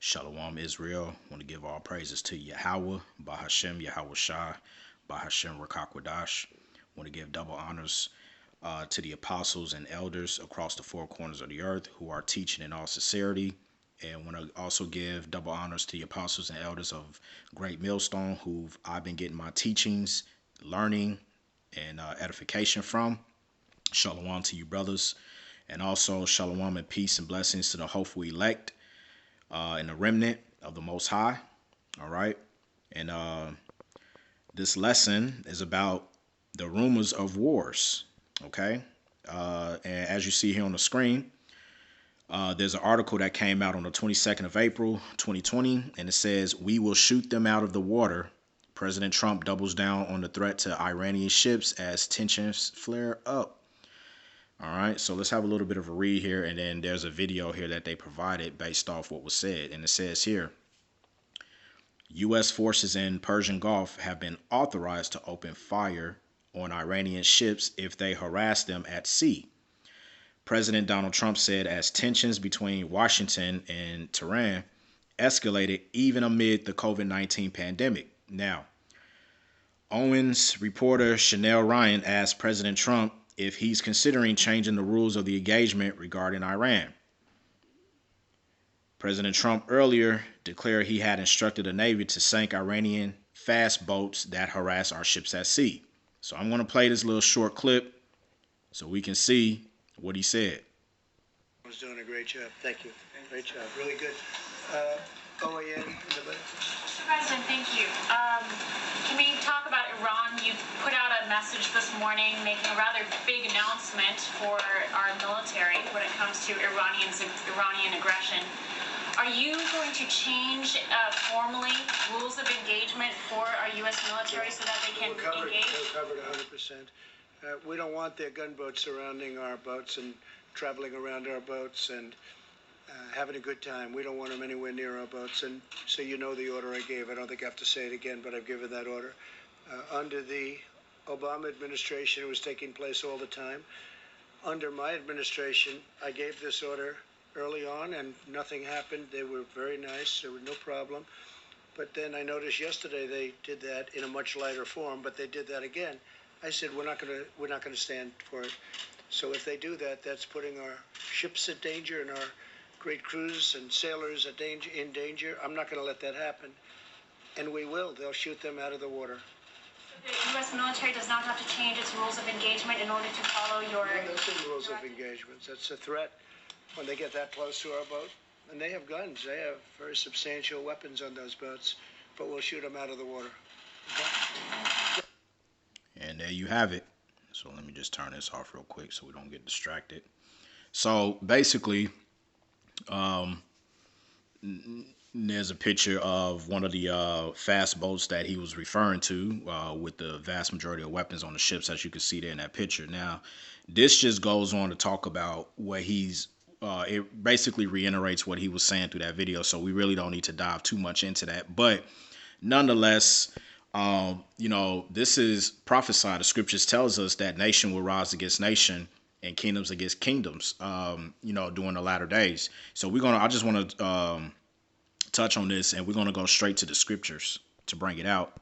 Shalom Israel. Want to give all praises to Yahweh, Bahashem Yahweh Shai, Bahashem Rakakwadash. Want to give double honors to the apostles and elders across the four corners of the earth who are teaching in all sincerity. And want to also give double honors to the apostles and elders of Great Millstone, who I've been getting my teachings, learning, and edification from. Shalom to you, brothers. And also shalom and peace and blessings to the hopeful elect and the remnant of the Most High. All right. And this lesson is about the rumors of wars. Okay. And as you see here on the screen, there's an article that came out on the 22nd of April, 2020, and it says, "We will shoot them out of the water. President Trump doubles down on the threat to Iranian ships as tensions flare up." All right, so let's have a little bit of a read here, and then there's a video here that they provided based off what was said. And it says here, U.S. forces in Persian Gulf have been authorized to open fire on Iranian ships if they harass them at sea. President Donald Trump said as tensions between Washington and Tehran escalated even amid the COVID-19 pandemic. Now, Owens reporter Chanel Ryan asked President Trump if he's considering changing the rules of the engagement regarding Iran. President Trump earlier declared he had instructed the Navy to sink Iranian fast boats that harass our ships at sea. So I'm going to play this little short clip so we can see what he said. I was doing a great job. Thank you. Great job. Really good. OAN in the middle. Mr. President, thank you. Can we talk about Iran? You put out a message this morning making a rather big announcement for our military when it comes to Iranian aggression. Are you going to change formally rules of engagement for our U.S. military so that they can engage? We're covered 100%. We don't want their gunboats surrounding our boats and traveling around our boats and having a good time. We don't want them anywhere near our boats. And so you know the order I gave. I don't think I have to say it again, but I've given that order. Under the Obama administration, it was taking place all the time. Under my administration, I gave this order early on, and nothing happened. They were very nice. There was no problem. But then I noticed yesterday they did that in a much lighter form, but they did that again. I said, we're not going to stand for it. So if they do that, that's putting our ships at danger and our great crews and sailors in danger. I'm not going to let that happen. And we will. They'll shoot them out of the water. The U.S. military does not have to change its rules of engagement in order to follow your... No, that's the rules of engagements. That's a threat when they get that close to our boat. And they have guns. They have very substantial weapons on those boats. But we'll shoot them out of the water. Okay? And there you have it. So let me just turn this off real quick so we don't get distracted. So basically, there's a picture of one of the fast boats that he was referring to with the vast majority of weapons on the ships, as you can see there in that picture. Now, this just goes on to talk about what it basically reiterates what he was saying through that video. So we really don't need to dive too much into that. But nonetheless, this is prophesied. The scriptures tells us that nation will rise against nation and kingdoms against kingdoms, during the latter days. So I just want to touch on this, and we're going to go straight to the scriptures to bring it out,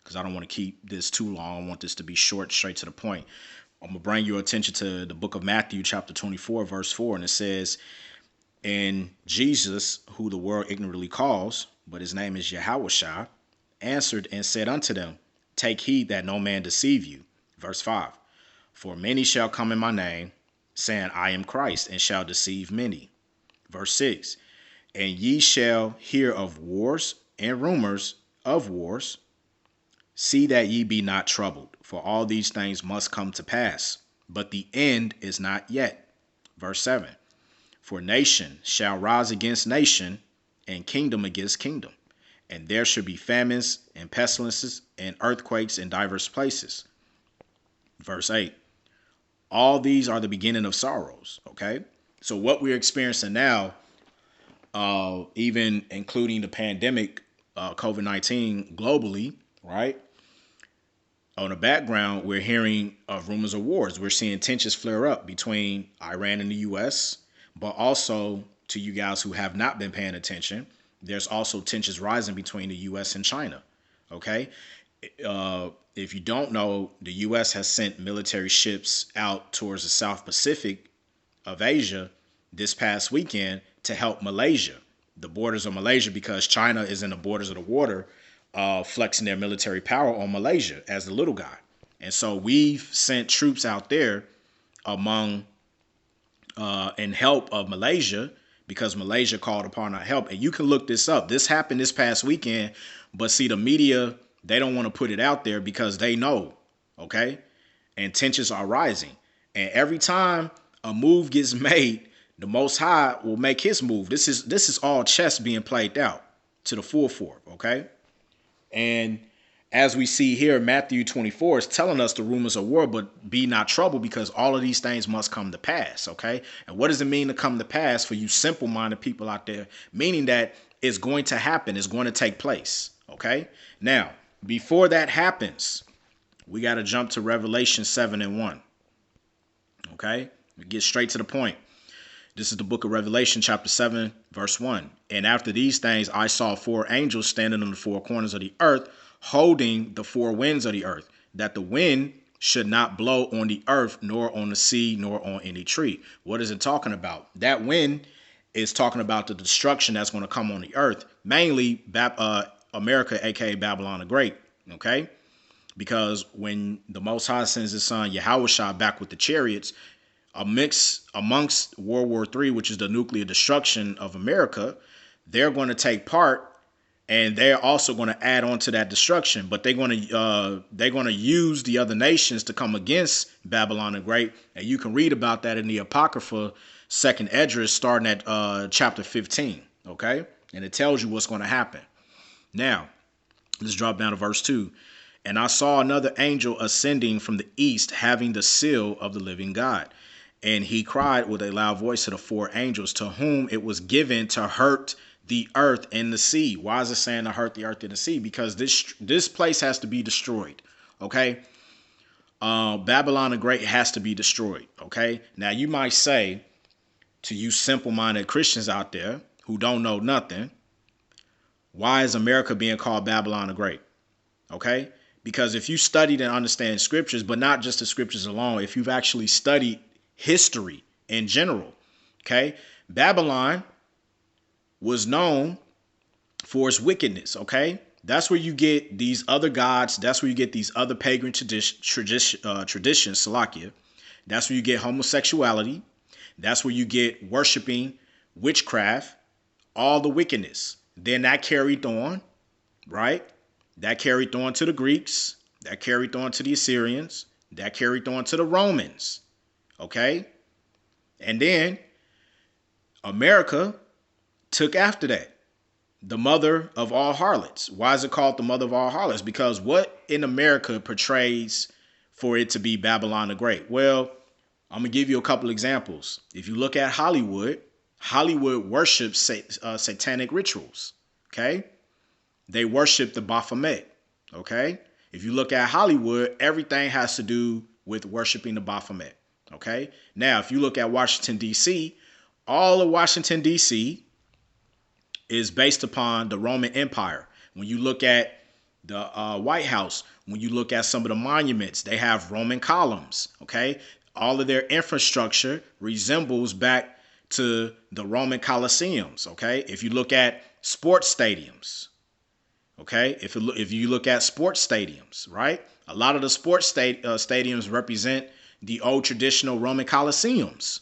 because I don't want to keep this too long. I want this to be short, straight to the point. I'm going to bring your attention to the book of Matthew, chapter 24, verse 4, and it says, "And Jesus, who the world ignorantly calls, but his name is Yahweh Shai, answered and said unto them, Take heed that no man deceive you." Verse 5, "For many shall come in my name, saying, I am Christ, and shall deceive many." Verse 6, "And ye shall hear of wars and rumors of wars. See that ye be not troubled, for all these things must come to pass, but the end is not yet." Verse 7, "For nation shall rise against nation, and kingdom against kingdom. And there shall be famines and pestilences and earthquakes in diverse places." Verse 8, "All these are the beginning of sorrows." Okay, so what we're experiencing now, even including the pandemic, COVID-19 globally, right? On the background, we're hearing of rumors of wars. We're seeing tensions flare up between Iran and the U.S., but also, to you guys who have not been paying attention, there's also tensions rising between the U.S. and China. Okay. If you don't know, the U.S. has sent military ships out towards the South Pacific of Asia this past weekend to help Malaysia, the borders of Malaysia, because China is in the borders of the water, flexing their military power on Malaysia as the little guy. And so we've sent troops out there among in help of Malaysia because Malaysia called upon our help. And you can look this up. This happened this past weekend, but see, the media, they don't want to put it out there because they know, okay? And tensions are rising. And every time a move gets made, the Most High will make his move. This is all chess being played out to the full force, okay? And as we see here, Matthew 24 is telling us the rumors of war, but be not troubled because all of these things must come to pass, okay? And what does it mean to come to pass for you simple-minded people out there? Meaning that it's going to happen, it's going to take place, okay? Now, before that happens, we got to jump to Revelation 7:1, okay? We get straight to the point. This is the book of Revelation, chapter 7, verse 1. And after these things, I saw 4 angels standing on the 4 corners of the earth, holding the 4 winds of the earth, that the wind should not blow on the earth, nor on the sea, nor on any tree. What is it talking about? That wind is talking about the destruction that's going to come on the earth, mainly America, aka Babylon the Great. Okay? Because when the Most High sends his son Yahushua back with the chariots, amongst World War III, which is the nuclear destruction of America, they're going to take part, and they're also going to add on to that destruction. But they're going to use the other nations to come against Babylon the Great, and you can read about that in the Apocrypha, Second Esdras, starting at chapter 15. Okay, and it tells you what's going to happen. Now, let's drop down to verse 2. And I saw another angel ascending from the east, having the seal of the living God. And he cried with a loud voice to the 4 angels, to whom it was given to hurt the earth and the sea. Why is it saying to hurt the earth and the sea? Because this place has to be destroyed. Okay. Babylon the Great has to be destroyed. Okay. Now you might say, to you simple-minded Christians out there who don't know nothing, why is America being called Babylon the Great? Okay. Because if you studied and understand scriptures, but not just the scriptures alone, if you've actually studied history in general, okay, Babylon was known for its wickedness, okay? That's where you get these other gods. That's where you get these other pagan traditions, Salakia. That's where you get homosexuality. That's where you get worshiping witchcraft, all the wickedness. Then that carried on, right? That carried on to the Greeks. That carried on to the Assyrians. That carried on to the Romans. Okay. And then America took after that. The mother of all harlots. Why is it called the mother of all harlots? Because what in America portrays for it to be Babylon the Great? Well, I'm going to give you a couple examples. If you look at Hollywood, Hollywood worships satanic rituals. Okay. They worship the Baphomet. Okay. If you look at Hollywood, everything has to do with worshiping the Baphomet. Okay. Now, if you look at Washington, D.C., all of Washington, D.C. is based upon the Roman Empire. When you look at the White House, when you look at some of the monuments, they have Roman columns. Okay. All of their infrastructure resembles back to the Roman Colosseums. Okay. If you look at sports stadiums, okay, if you look at sports stadiums, right, a lot of the sports stadiums represent the old traditional Roman Colosseums.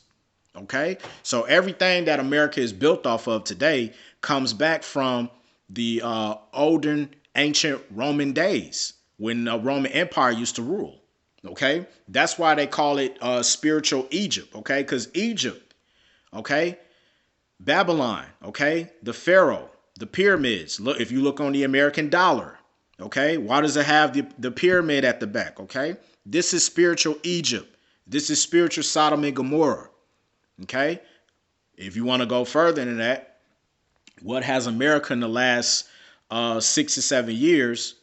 Okay, so everything that America is built off of today comes back from the olden ancient Roman days when the Roman Empire used to rule. Okay, that's why they call it spiritual Egypt. Okay, because Egypt, okay, Babylon, okay, the Pharaoh, the pyramids. Look, if you look on the American dollar, okay, why does it have the pyramid at the back? Okay, this is spiritual Egypt. This is spiritual Sodom and Gomorrah. Okay, if you want to go further than that, what has America in the last 6 to 7 years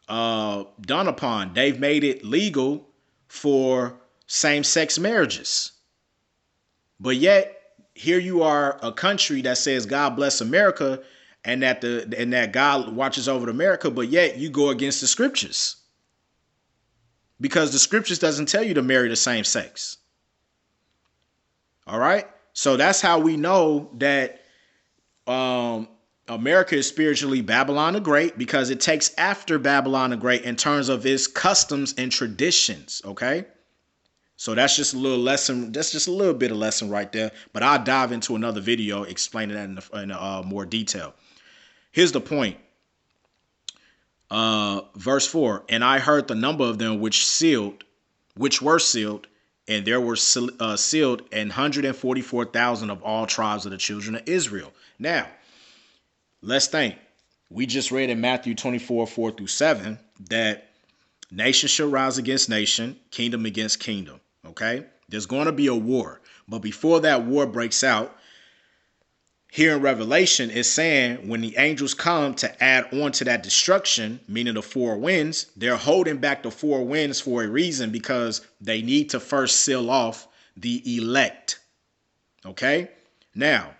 done upon? They've made it legal for same-sex marriages. But yet, here you are, a country that says, God bless America, and that God watches over America, but yet you go against the scriptures because the scriptures doesn't tell you to marry the same sex. All right, so that's how we know that America is spiritually Babylon the Great, because it takes after Babylon the Great in terms of its customs and traditions. Okay, so that's just a little lesson. That's just a little bit of lesson right there. But I'll dive into another video explaining that in more detail. Here's the point. Verse 4, and I heard the number of them which were sealed, and there were sealed 144,000 of all tribes of the children of Israel. Now, let's think. We just read in Matthew 24:4-7 that nation shall rise against nation, kingdom against kingdom. Okay, there's going to be a war, but before that war breaks out, here in Revelation, it's saying when the angels come to add on to that destruction, meaning the four winds, they're holding back the four winds for a reason, because they need to first seal off the elect. Okay? Now,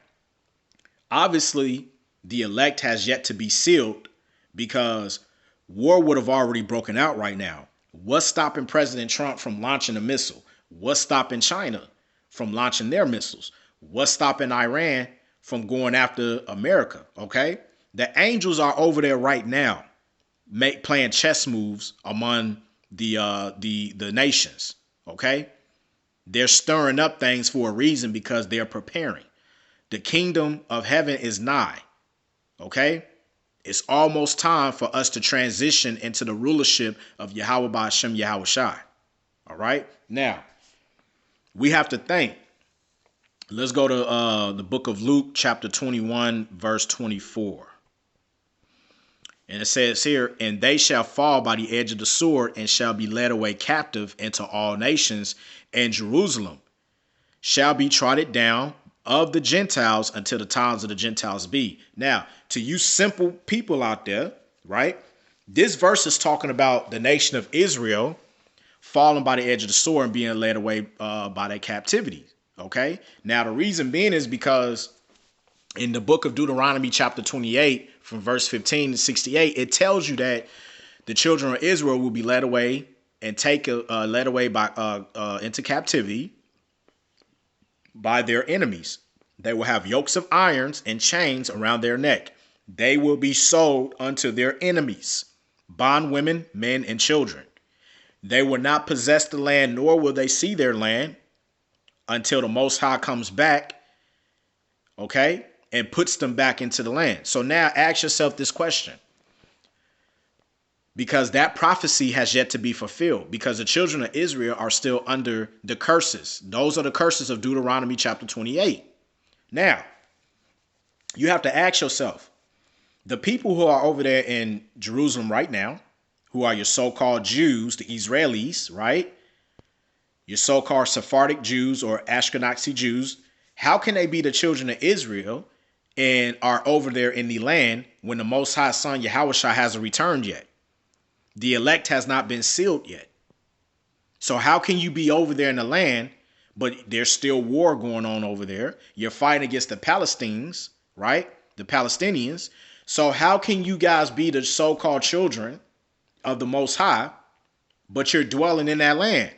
obviously, the elect has yet to be sealed, because war would have already broken out right now. What's stopping President Trump from launching a missile? What's stopping China from launching their missiles? What's stopping Iran from going after America? Okay, the angels are over there right now, playing chess moves among the nations. Okay, they're stirring up things for a reason, because they're preparing. The kingdom of heaven is nigh. Okay, it's almost time for us to transition into the rulership of Yahweh Ba'ashem Yahweh Shai. All right, now we have to think. Let's go to the book of Luke, chapter 21, verse 24. And it says here, and they shall fall by the edge of the sword, and shall be led away captive into all nations, and Jerusalem shall be trodden down of the Gentiles until the times of the Gentiles be. Now, to you simple people out there, right? This verse is talking about the nation of Israel falling by the edge of the sword and being led away by their captivity. Okay, now the reason being is because in the book of Deuteronomy chapter 28 from verse 15 to 68, it tells you that the children of Israel will be led away and led away by into captivity by their enemies. They will have yokes of irons and chains around their neck. They will be sold unto their enemies, bondwomen, men, and children. They will not possess the land, nor will they see their land, until the Most High comes back, okay, and puts them back into the land. So now ask yourself this question, because that prophecy has yet to be fulfilled, because the children of Israel are still under the curses. Those are the curses of Deuteronomy chapter 28. Now, you have to ask yourself, the people who are over there in Jerusalem right now, who are your so-called Jews, the Israelis, right? Your so-called Sephardic Jews or Ashkenazi Jews, how can they be the children of Israel and are over there in the land when the Most High Son Yahushua hasn't returned yet? The elect has not been sealed yet. So how can you be over there in the land, but there's still war going on over there? You're fighting against the Palestinians, right? The Palestinians. So how can you guys be the so-called children of the Most High, but you're dwelling in that land?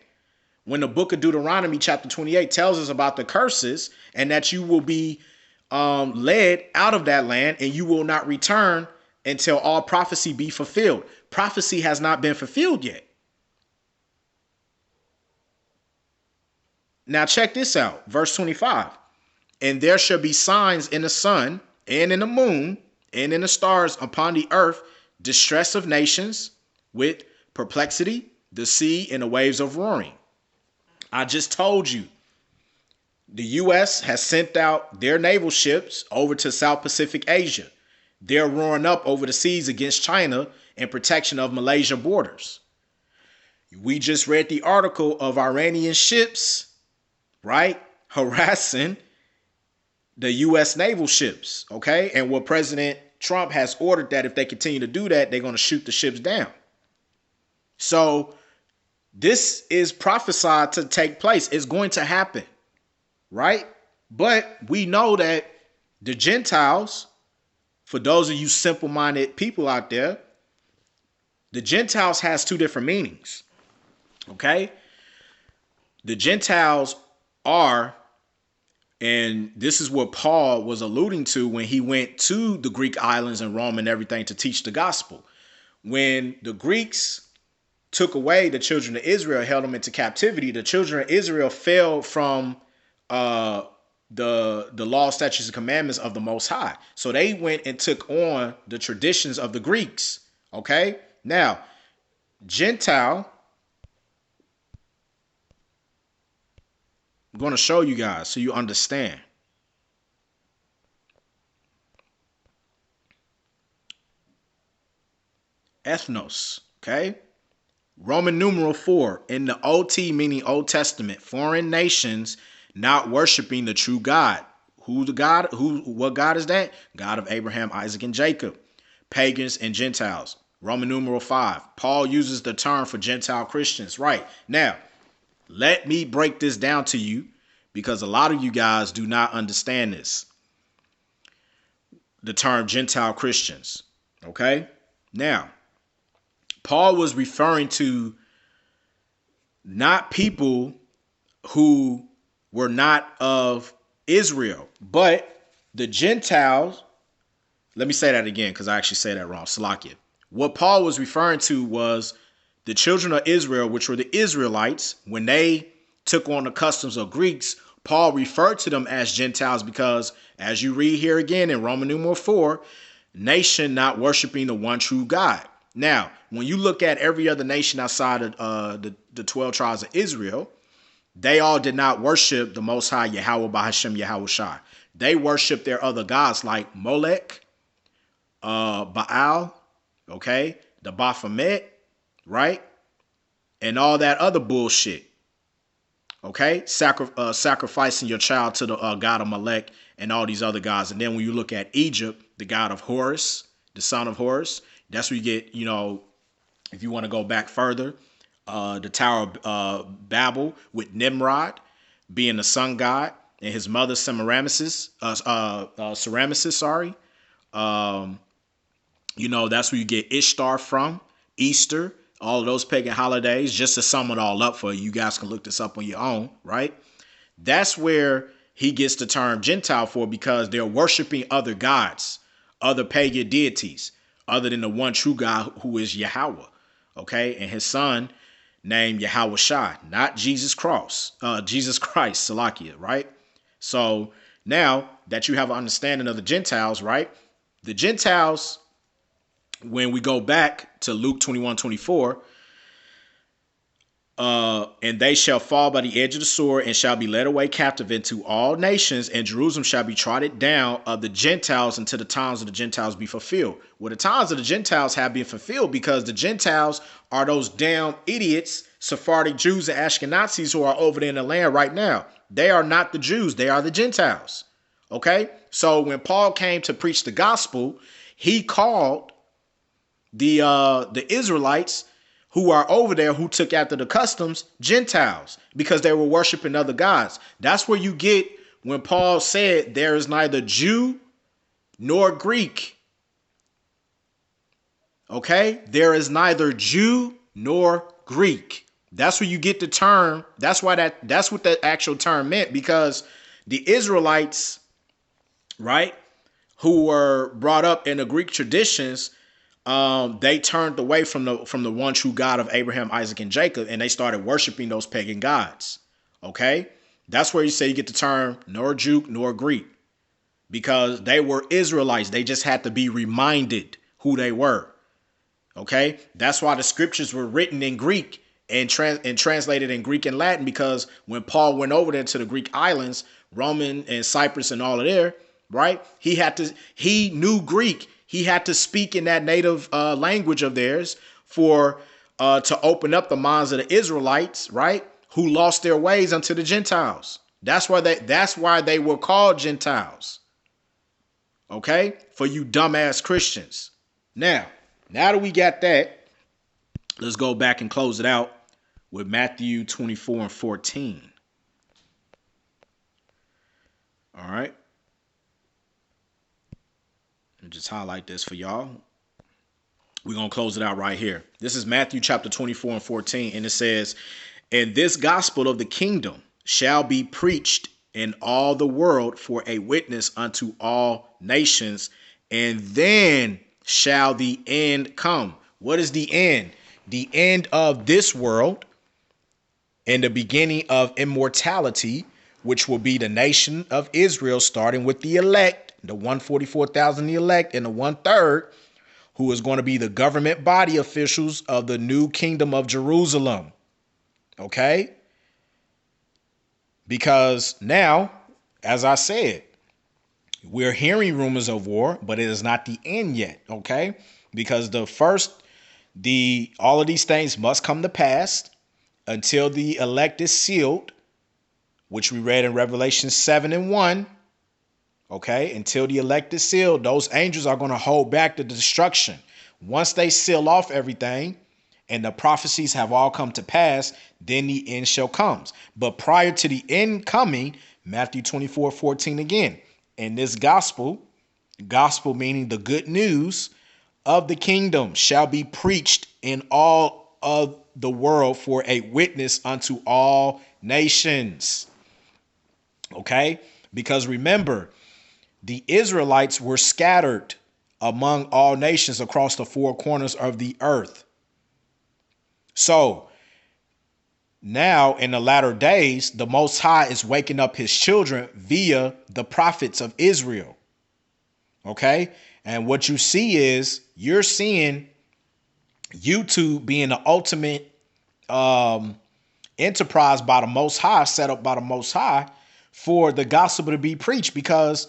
When the book of Deuteronomy chapter 28 tells us about the curses and that you will be led out of that land and you will not return until all prophecy be fulfilled. Prophecy has not been fulfilled yet. Now check this out. Verse 25. And there shall be signs in the sun and in the moon and in the stars upon the earth, distress of nations with perplexity, the sea and the waves of roaring. I just told you, the U.S. has sent out their naval ships over to South Pacific Asia. They're roaring up over the seas against China in protection of Malaysia borders. We just read the article of Iranian ships, right, harassing the U.S. naval ships, okay? And what President Trump has ordered that if they continue to do that, they're going to shoot the ships down. So this is prophesied to take place. It's going to happen, right? But we know that the Gentiles for those of you simple-minded people out there, the Gentiles has two different meanings. Okay? The Gentiles are, and this is what Paul was alluding to when he went to the Greek islands and Rome and everything to teach the gospel. When the Greeks took away the children of Israel, held them into captivity, the children of Israel fell from the law, statutes, and commandments of the Most High. So they went and took on the traditions of the Greeks. Okay? Now, Gentile, I'm going to show you guys so you understand. Ethnos, okay? Roman numeral 4, in the OT, meaning Old Testament, foreign nations not worshiping the true God. Who's the God? What God is that? God of Abraham, Isaac, and Jacob. Pagans and Gentiles. Roman numeral 5. Paul uses the term for Gentile Christians. Right. Now, let me break this down to you because a lot of you guys do not understand this. The term Gentile Christians. Okay? Now, Paul was referring to not people who were not of Israel, but the Gentiles. Let me say that again because I actually said that wrong. Salakia. What Paul was referring to was the children of Israel, which were the Israelites. When they took on the customs of Greeks, Paul referred to them as Gentiles because, as you read here again in Roman numeral 4, nation not worshiping the one true God. Now, when you look at every other nation outside of the 12 tribes of Israel, they all did not worship the Most High Yahweh Bahashem Yahweh Shai. They worshiped their other gods like Molech, Baal, okay, the Baphomet, right, and all that other bullshit. Okay, sacrificing your child to the god of Molech and all these other gods. And then when you look at Egypt, the god of Horus, the son of Horus, that's where you get, if you want to go back further, the Tower of Babel with Nimrod being the sun god and his mother Semiramis, sorry. That's where you get Ishtar from, Easter, all of those pagan holidays, just to sum it all up for you. You guys can look this up on your own, right? That's where he gets the term Gentile for, because they're worshiping other gods, other pagan deities, other than the one true God who is Yahweh, okay? And his son named Yahweh Shai, not Jesus Christ, Salakia, right? So now that you have an understanding of the Gentiles, right? The Gentiles, when we go back to Luke 21:24, and they shall fall by the edge of the sword and shall be led away captive into all nations, and Jerusalem shall be trodden down of the Gentiles until the times of the Gentiles be fulfilled. Well, the times of the Gentiles have been fulfilled because the Gentiles are those damn idiots, Sephardic Jews and Ashkenazis who are over there in the land right now. They are not the Jews. They are the Gentiles. Okay? So when Paul came to preach the gospel, he called the Israelites who are over there, who took after the customs, Gentiles, because they were worshiping other gods. That's where you get when Paul said there is neither Jew nor Greek. Okay? There is neither Jew nor Greek. That's where you get the term. That's what the actual term meant, because the Israelites, right, who were brought up in the Greek traditions, they turned away from the one true God of Abraham, Isaac, and Jacob, and they started worshiping those pagan gods. Okay? That's where you say you get the term nor Jew nor Greek, because they were Israelites. They just had to be reminded who they were. Okay? That's why the scriptures were written in Greek and translated in Greek and Latin, because when Paul went over there to the Greek islands, Roman and Cyprus and all of there, right? He knew Greek. He had to speak in that native language of theirs to open up the minds of the Israelites, right? Who lost their ways unto the Gentiles. That's why they were called Gentiles. Okay? For you dumbass Christians. Now that we got that, let's go back and close it out with Matthew 24:14. All right. And just highlight this for y'all. We're going to close it out right here. This is Matthew chapter 24 and 14. And it says, and this gospel of the kingdom shall be preached in all the world for a witness unto all nations. And then shall the end come. What is the end? The end of this world and the beginning of immortality, which will be the nation of Israel, starting with the elect, the 144,000 the elect, and the 1/3, who is going to be the government body officials of the new kingdom of Jerusalem. Okay? Because now, as I said, we're hearing rumors of war, but it is not the end yet. Okay? Because all of these things must come to pass until the elect is sealed, which we read in Revelation 7 and 1. Okay, until the elect is sealed, those angels are going to hold back the destruction. Once they seal off everything and the prophecies have all come to pass, then the end shall come. But prior to the end coming, Matthew 24:14 again, and this gospel meaning the good news of the kingdom, shall be preached in all of the world for a witness unto all nations. Okay, because remember, the Israelites were scattered among all nations across the four corners of the earth. So now in the latter days, the Most High is waking up his children via the prophets of Israel. Okay. And what you see is you're seeing YouTube being the ultimate enterprise by the Most High, set up by the Most High for the gospel to be preached, because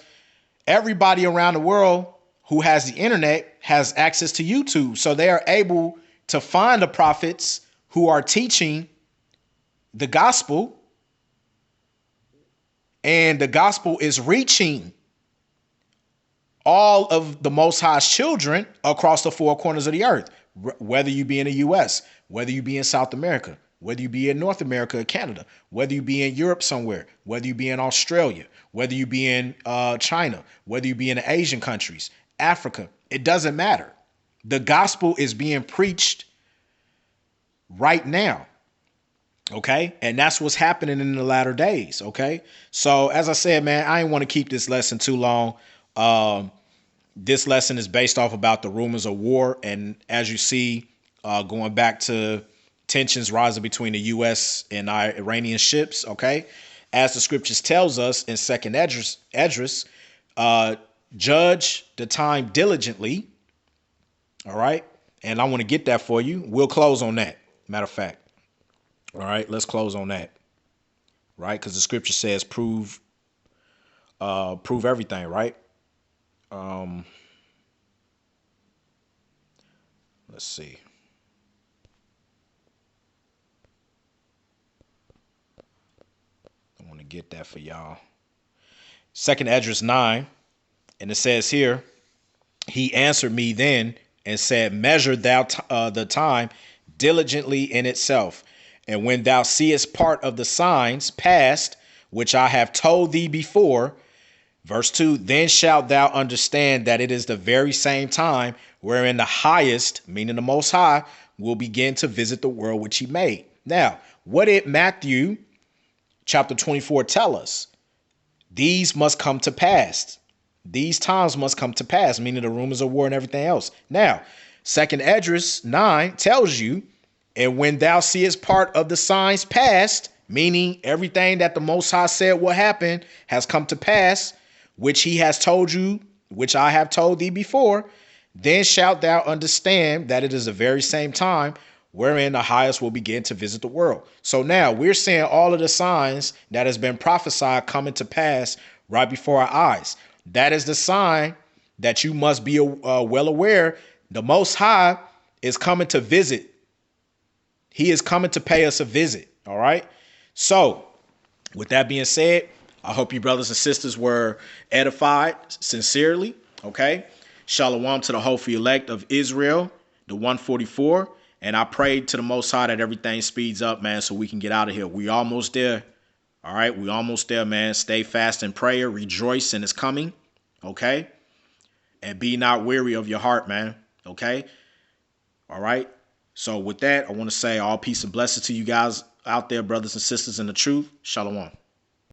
everybody around the world who has the internet has access to YouTube. So they are able to find the prophets who are teaching the gospel, and the gospel is reaching all of the Most High's children across the four corners of the earth, whether you be in the U.S., whether you be in South America, whether you be in North America or Canada, whether you be in Europe somewhere, whether you be in Australia, whether you be in China, whether you be in the Asian countries, Africa, it doesn't matter. The gospel is being preached right now. Okay. And that's what's happening in the latter days. Okay. So as I said, man, I didn't want to keep this lesson too long. This lesson is based off about the rumors of war. And as you see, going back to tensions rising between the U.S. and our Iranian ships. Okay. As the scriptures tells us in Second Esdras, judge the time diligently. All right. And I want to get that for you. We'll close on that. Matter of fact. All right. Let's close on that. Right. Because the scripture says prove everything. Right. Let's see. I want to get that for y'all. Second Esdras 9. And it says here, he answered me then and said, measure thou the time diligently in itself. And when thou seest part of the signs past, which I have told thee before, verse 2, then shalt thou understand that it is the very same time wherein the highest, meaning the Most High, will begin to visit the world which he made. Now, what did Matthew chapter 24 tell us? These must come to pass. These times must come to pass, meaning the rumors of war and everything else. Now, Second Esdras 9 tells you, and when thou seest part of the signs past, meaning everything that the Most High said will happen has come to pass, which he has told you, which I have told thee before, then shalt thou understand that it is the very same time wherein the highest will begin to visit the world. So now we're seeing all of the signs that has been prophesied coming to pass right before our eyes. That is the sign that you must be well aware. The Most High is coming to visit. He is coming to pay us a visit. All right. So with that being said, I hope you brothers and sisters were edified sincerely. OK, shalom to the hopeful elect of Israel, the 144. And I prayed to the Most High that everything speeds up, man, so we can get out of here. We almost there. All right. We almost there, man. Stay fast in prayer. Rejoice in his coming. OK. and be not weary of your heart, man. Okay? All right? So with that, I want to say all peace and blessings to you guys out there, brothers and sisters in the truth. Shalom.